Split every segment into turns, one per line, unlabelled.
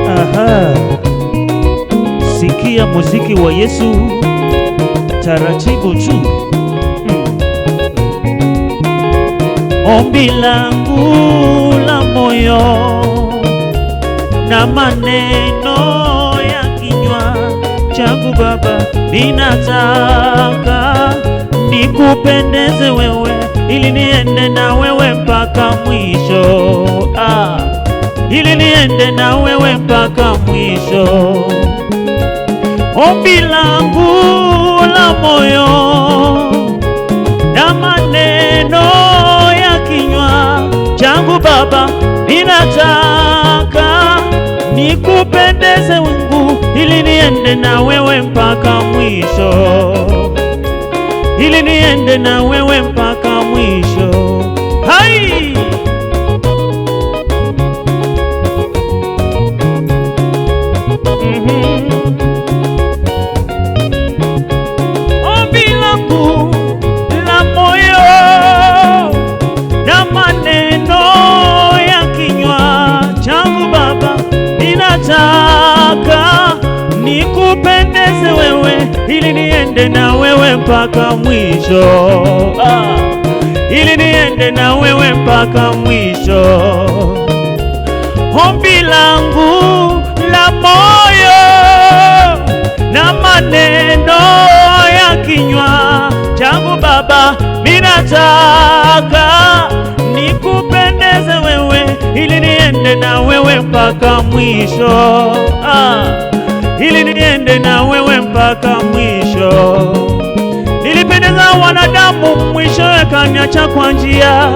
Aha. Sikia muziki wa Yesu taratibu tu. Ombi langu la moyo na maneno ya kinywa changu Baba, ninataka nikupendeze wewe, ili niende na wewe mpaka mwisho. Ili niende na wewe mpaka mwisho. Ombi langu la moyo na maneno ya kinywa changu Baba, ninataka nikupendeze Mungu, ili niende na wewe mpaka mwisho. Ili niende na wewe mpaka mwisho. Hai! Ombi langu la moyo na maneno ya kinywa changu Baba, ninataka nikupendeze wewe, ili niende na wewe mpaka mwisho. Ili niende na wewe mpaka mwisho. Ombi langu la moyo na maneno ya kinywa changu Baba, ninataka nikupendeze wewe, ili niende na wewe mpaka mwisho. Ili niende na wewe mpaka mwisho. Nilipendeza wanadamu, mwisho akaniacha kwa njia.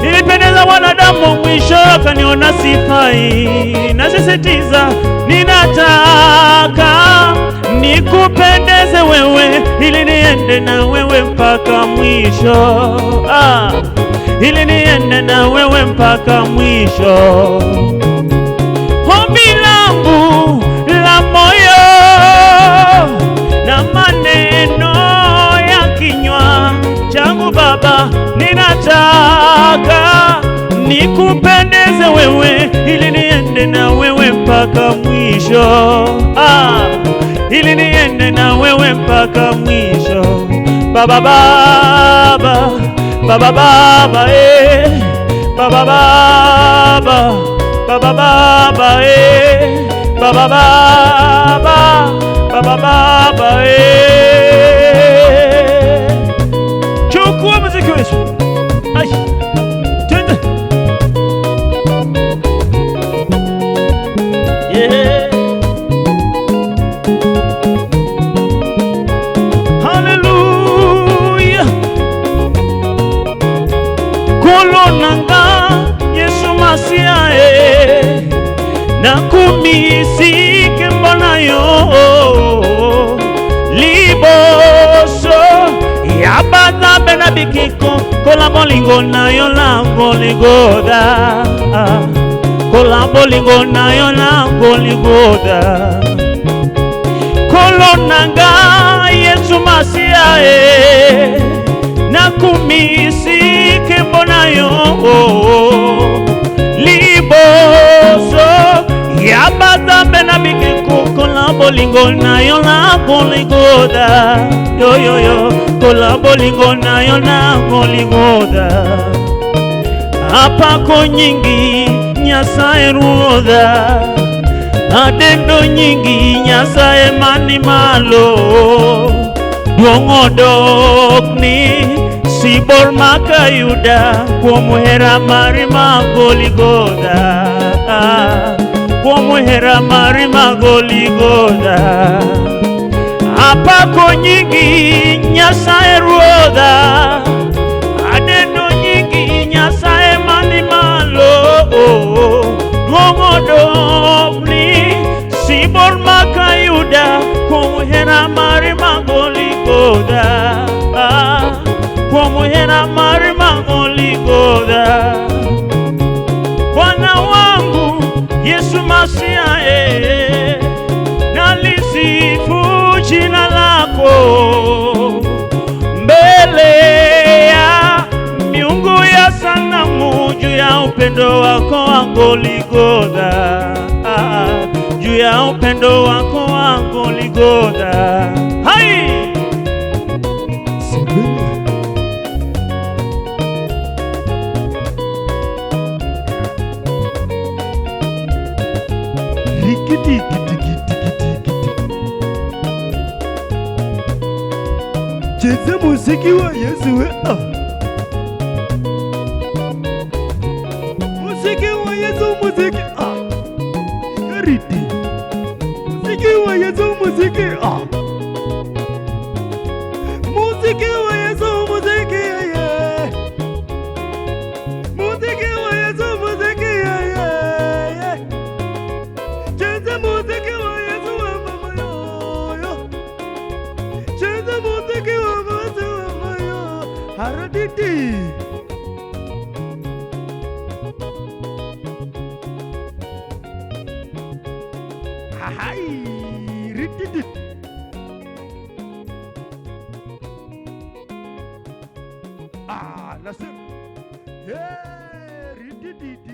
Nilipendeza wanadamu, mwisho akaniona sifai. Nasisitiza, ninataka nikupendeze wewe, ili niende na wewe mpaka mwisho. Ili niende na wewe mpaka mwisho. Ombi langu la moyo na maneno ya kinywa changu Baba, ninataka nikupendeze wewe, ili niende na wewe mpaka mwisho. Ili niende na wewe mpaka mwisho. Baba Baba, Baba Baba, Baba Baba, Baba Baba, Baba Baba, Baba Baba, chukua muziki wetu. Ai, twende. Hallelujah. Kolonanga Yesu Masia na kumisike mbona yo liboso ya badabe na bikiko kolabolingo na yo la goligoda. Kolabolingo na yo la goligoda. Kolonanga Yesu Masia na kumisike mbona yo liboso ya badambe na bikiko kolabolingo na yo la goligoda. Yo yo yo, kolabolingo na yo la goligoda. Apako nyingi Nyasaye ruodha, adendo nyingi Nyasaye mani malo. Duongo dokni sibor makayuda kuom hera mari magoligoda. Kuom hera mari magoligoda. Apako nyingi Nyasaye ruodha, adendo nyingi Nyasaye mani malo. Duongo dokni sibor makayuda kuom hera mari magoligoda. Kuom hera mari magoligoda. Bwana wangu Yesu Masia, nalisifu jina lako mbele ya miungu ya sanamu juu ya upendo wako wa Golgotha, juu ya upendo wako wa Golgotha. Hai!
Cheza muziki wa Yesu. Muziki wa Yesu, muziki. Ridi. Muziki wa Yesu, muziki. Muziki wa Yesu, muziki. Muziki wa Yesu, muziki. Cheza muziki wa Yesu wa mama yo. Cheza muziki wa mama yo. Haraditi. Hai, rititi. Nasib. Rititi.